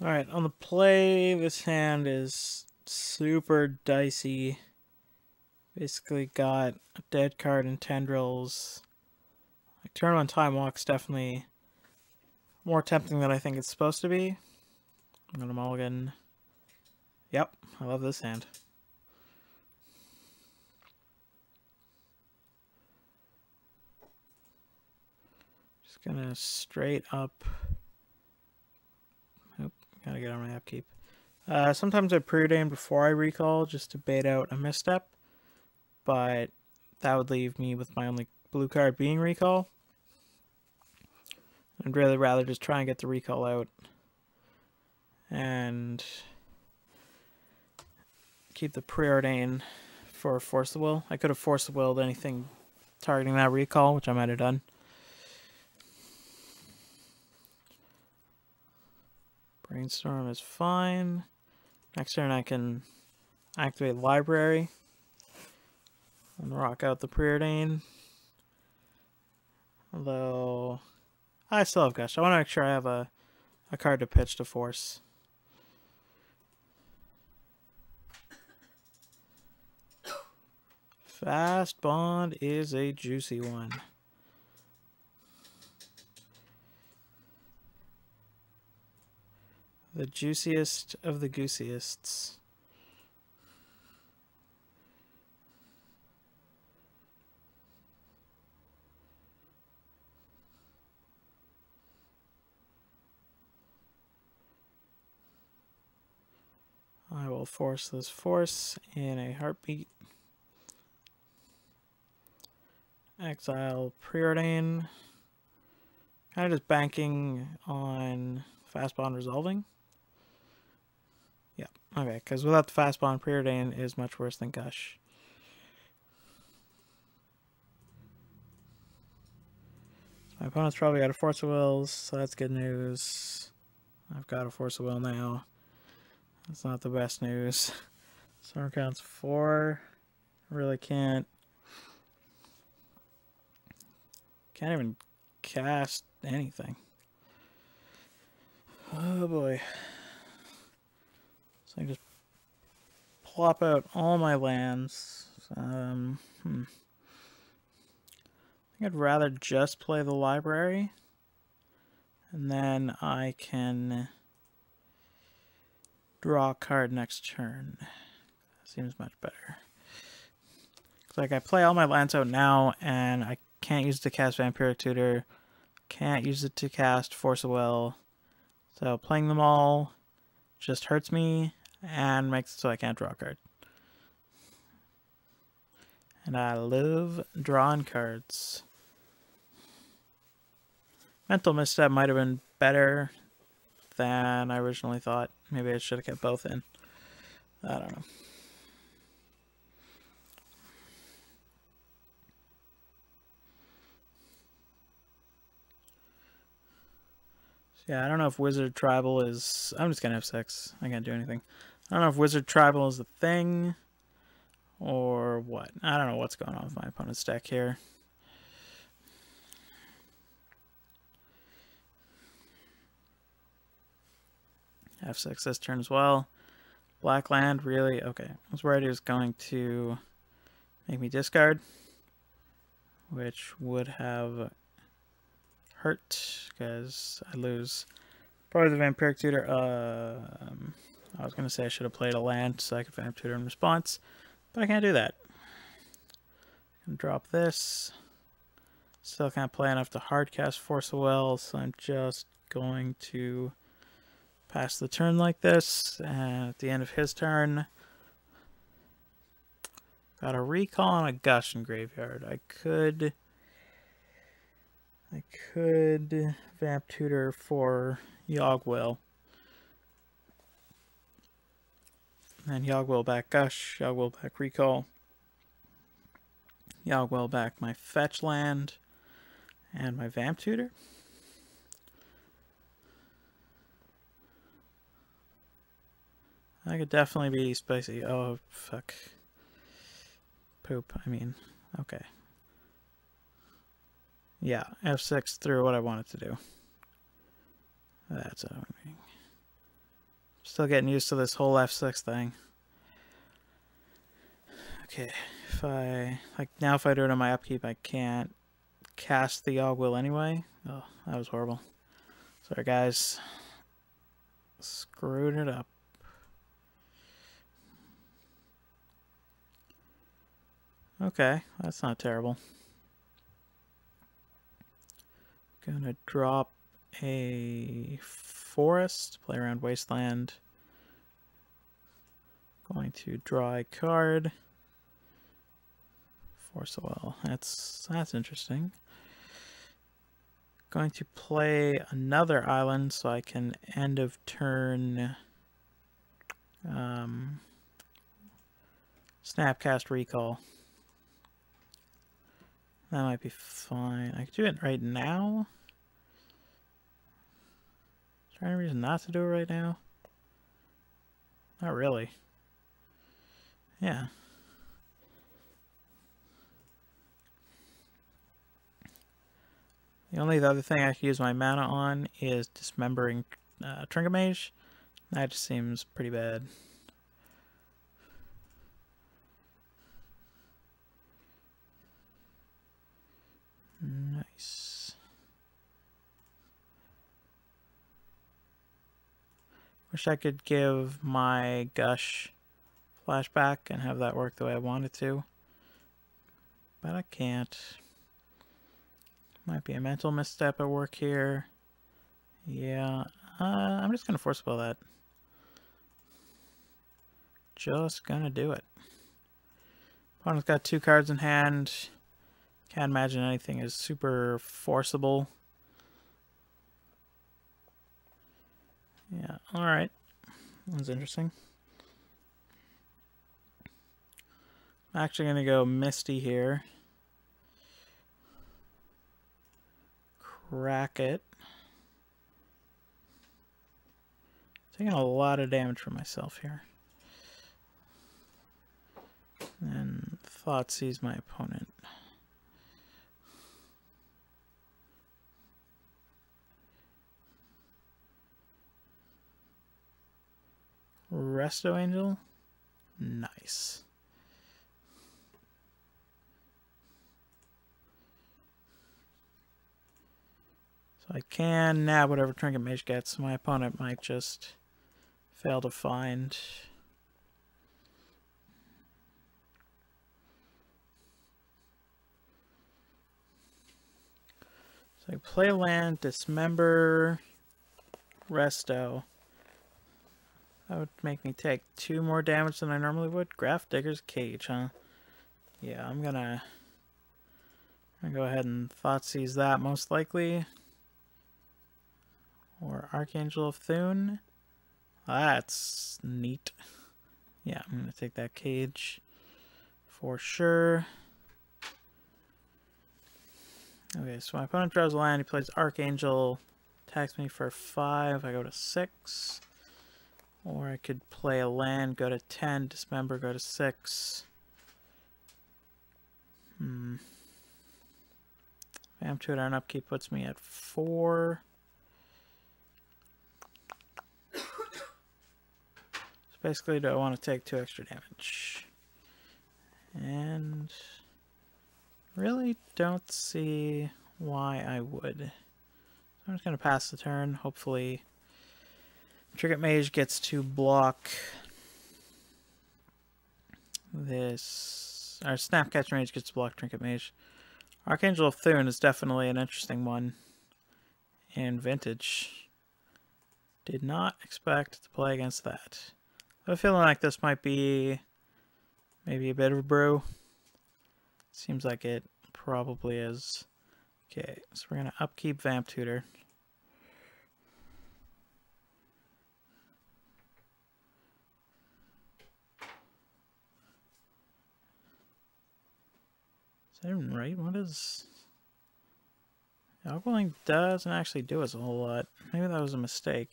Alright, on the play, this hand is super dicey. Basically got a dead card and tendrils. Like, turn on time walk's definitely more tempting than I think it's supposed to be. I'm gonna mulligan. Yep, I love this hand. Just gonna straight up. Oop, gotta get on my upkeep. Sometimes I preordain before I recall just to bait out a misstep, but that would leave me with my only blue card being recall. I'd really rather just try and get the recall out and keep the preordain for Force the Will. I could have Force the Willed anything targeting that recall, which I might have done. Brainstorm is fine. Next turn I can activate Library and rock out the Preordain. Although I still have Gush. I want to make sure I have a card to pitch to Force. Fast Bond is a juicy one. The juiciest of the gooseists. I will force this Force in a heartbeat. Exile Preordain. Kind of just banking on Fast Bond resolving. Yeah, okay, because without the Fast Bond, Preordain is much worse than Gush. My opponent's probably got a Force of Wills, so that's good news. I've got a Force of Will now. That's not the best news. Storm counts 4. Really can't even cast anything. Oh boy. So I just plop out all my lands. I think I'd rather just play the library. And then I can draw a card next turn. Seems much better. It's like I play all my lands out now, and I can't use it to cast Vampiric Tutor. Can't use it to cast Force of Will. So playing them all just hurts me and makes it so I can't draw a card. And I love drawing cards. Mental Misstep might have been better than I originally thought. Maybe I should have kept both in. I don't know. So yeah, I don't know if Wizard Tribal is... I'm just going to have 6. I can't do anything. I don't know if Wizard Tribal is the thing or what. I don't know what's going on with my opponent's deck here. F6 this turn as well. Black land, really? Okay. I was worried he was going to make me discard, which would have hurt because I lose probably the Vampiric Tutor. I was going to say I should have played a land so I could Vamp Tutor in response, but I can't do that. I can drop this. Still can't play enough to hardcast Force of Will, so I'm just going to pass the turn like this, and at the end of his turn, got a recall and a Gush in graveyard. I could Vamp Tutor for Yogg-Will. And Yogg-Will back Gush, Yogg-Will back recall, Yogg-Will back my fetch land, and my Vamp Tutor. I could definitely be spicy. Oh, fuck. Poop, I mean, okay. Yeah, F6 through what I wanted to do. That's what I'm meaning. Still getting used to this whole F6 thing. Okay, if I if I do it on my upkeep, I can't cast the Yogg Will anyway. Oh, that was horrible. Sorry, guys. Screwed it up. Okay, that's not terrible. Gonna drop a forest, play around Wasteland. Going to draw a card. Force a Will. That's interesting. Going to play another island so I can end of turn Snapcast Recall. That might be fine. I could do it right now. Is there any reason not to do it right now? Not really. Yeah. The only other thing I could use my mana on is Dismembering Trinket Mage. That just seems pretty bad. Nice. Wish I could give my Gush flashback and have that work the way I want it to. But I can't. Might be a mental misstep at work here. Yeah, I'm just gonna force spell that. Just gonna do it. Opponent's got 2 cards in hand. Can't imagine anything is super forcible. Yeah, alright. That's interesting. I'm actually gonna go Misty here. Crack it. Taking a lot of damage from myself here. And Thoughtseize my opponent. Resto Angel. Nice. So I can nab whatever Trinket Mage gets. My opponent might just fail to find. So I play land, dismember, resto. That would make me take 2 more damage than I normally would. Grafdigger's Cage, huh? Yeah, I'm gonna go ahead and Thoughtseize that most likely. Or Archangel of Thune. That's neat. Yeah, I'm gonna take that cage for sure. Okay, so my opponent draws a land, he plays Archangel, attacks me for 5, I go to 6. Or I could play a land, go to 10, dismember, go to 6. Vamp Tutor on upkeep puts me at 4. So basically, do I want to take 2 extra damage? And really don't see why I would. So I'm just going to pass the turn. Hopefully Trinket Mage gets to block this. Or Snapcatcher Mage gets to block Trinket Mage. Archangel of Thune is definitely an interesting one in Vintage. Did not expect to play against that. I have a feeling like this might be maybe a bit of a brew. Seems like it probably is. Okay, so we're going to upkeep Vamp Tutor. Is that even right? What is... Alkaline doesn't actually do us a whole lot. Maybe that was a mistake.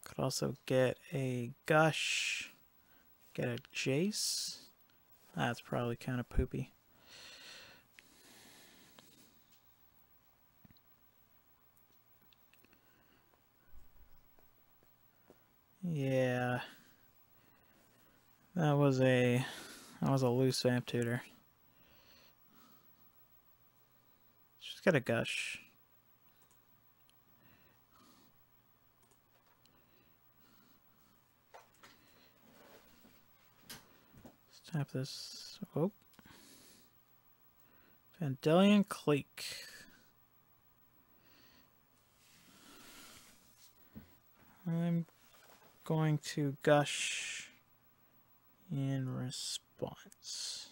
Could also get a Gush. Get a Jace. That's probably kind of poopy. Yeah. That was a loose vamp tutor. She's got a gush. Let's tap this. Oh. Vandalion Clique. I'm going to Gush in response.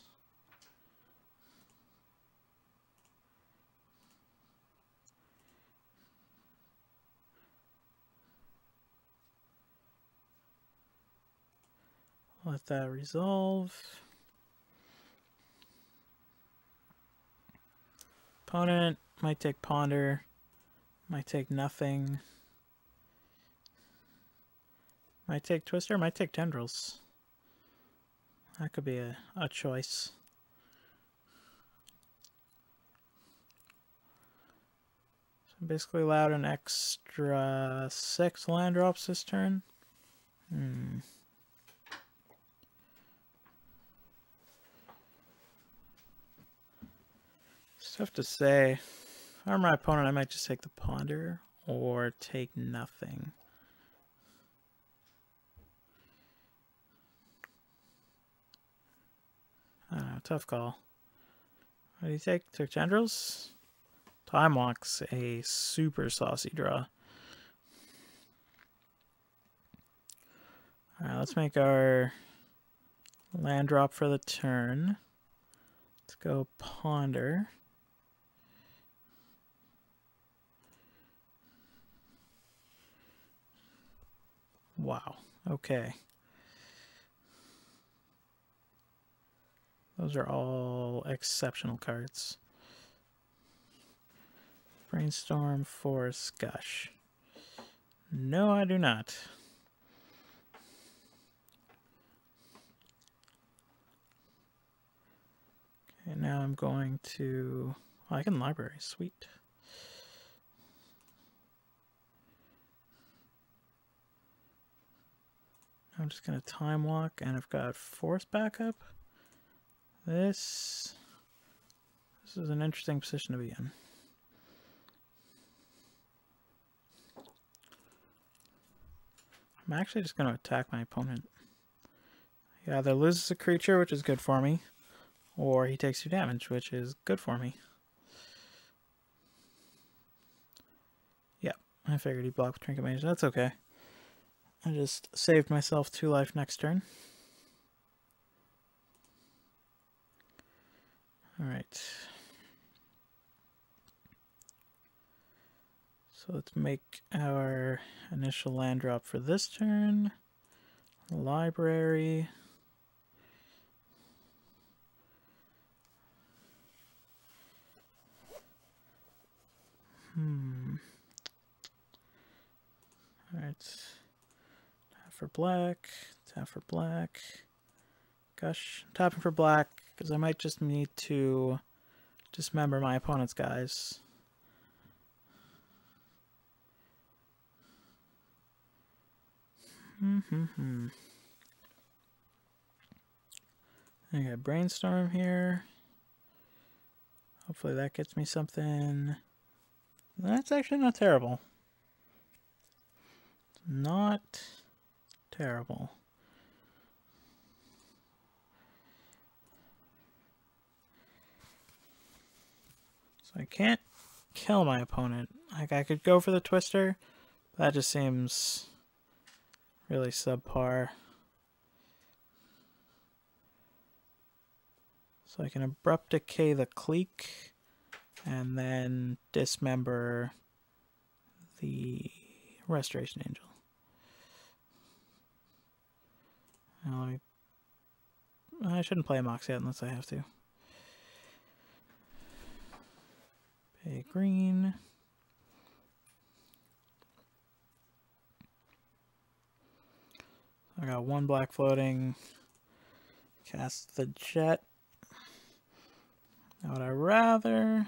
Let that resolve. Opponent might take Ponder, might take nothing. Might take Twister, might take Tendrils. That could be a choice. So basically allowed an extra 6 land drops this turn. It's tough to say. If I were my opponent, I might just take the Ponder or take nothing. I don't know, tough call. What do you take? Took Tendrils? Time Walk's a super saucy draw. Alright, let's make our land drop for the turn. Let's go Ponder. Wow, okay. Those are all exceptional cards. Brainstorm, Force, Gush. No, I do not. Okay, now I'm going to... Oh, I can library. Sweet. I'm just going to Time Walk, and I've got Force backup. This is an interesting position to be in. I'm actually just going to attack my opponent. He either loses a creature, which is good for me, or he takes 2 damage, which is good for me. Yep, I figured he blocked with Trinket Mage. That's okay. I just saved myself 2 life next turn. Alright. So let's make our initial land drop for this turn. Library. Alright. Tap for black. Tap for black. Gush. Tapping for black because I might just need to dismember my opponent's guys. I got Brainstorm here. Hopefully that gets me something. That's actually not terrible. Not terrible. So I can't kill my opponent. Like, I could go for the Twister, but that just seems really subpar. So I can Abrupt Decay the Clique and then dismember the Restoration Angel. I shouldn't play a Mox yet unless I have to. Pay green. I got 1 black floating. Cast the Jet. Now would I rather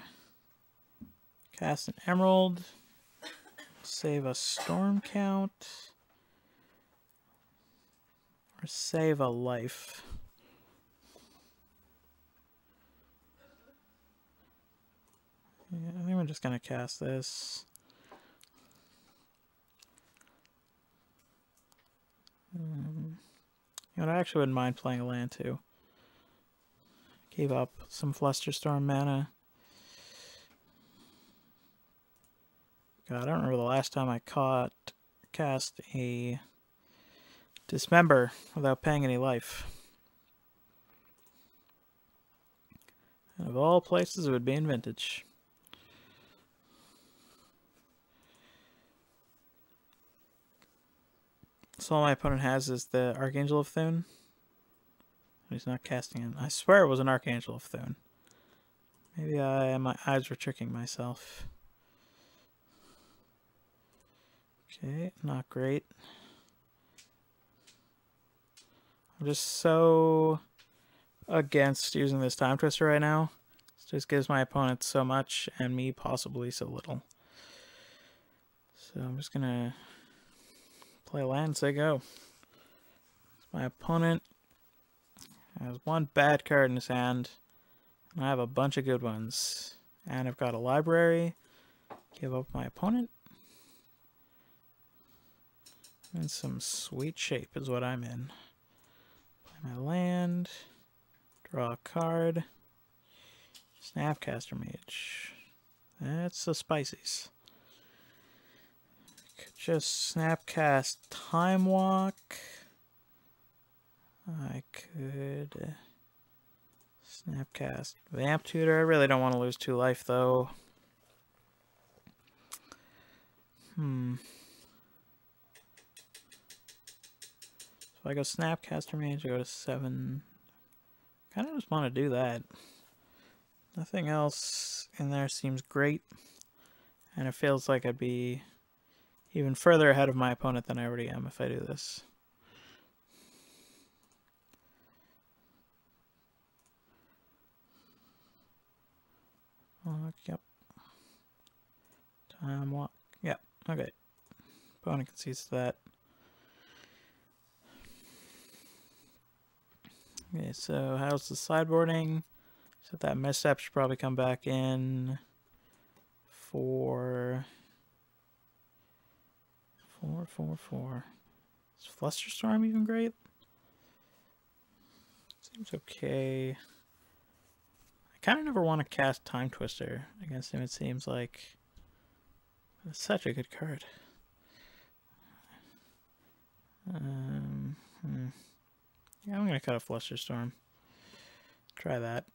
cast an Emerald, save a Storm count, or save a life. Yeah, I think we're just gonna cast this. You know, I actually wouldn't mind playing a land too. Gave up some Flusterstorm mana. God, I don't remember the last time I cast a Dismember without paying any life. And of all places, it would be in Vintage. So all my opponent has is the Archangel of Thune. He's not casting it. I swear it was an Archangel of Thune. Maybe my eyes were tricking myself. Okay, not great. I'm just so against using this Time Twister right now. It just gives my opponent so much and me possibly so little. So I'm just gonna play land and say go. My opponent has one bad card in his hand, and I have a bunch of good ones. And I've got a library. Give up my opponent. And some sweet shape is what I'm in. Play my land. Draw a card. Snapcaster Mage. That's the spices. Could just Snapcast Time Walk. I could Snapcast Vamp Tutor. I really don't want to lose 2 life though. So I go Snapcaster Mage, I go to 7. Kind of just want to do that. Nothing else in there seems great. And it feels like I'd be even further ahead of my opponent than I already am if I do this. Yep. Time walk. Yep. Okay. Opponent concedes that. Okay, so how's the sideboarding? So that misstep should probably come back in for 4. Is Flusterstorm even great? Seems okay. I kind of never want to cast Time Twister against him, it seems like. It's such a good card. Yeah, I'm going to cut a Flusterstorm. Try that.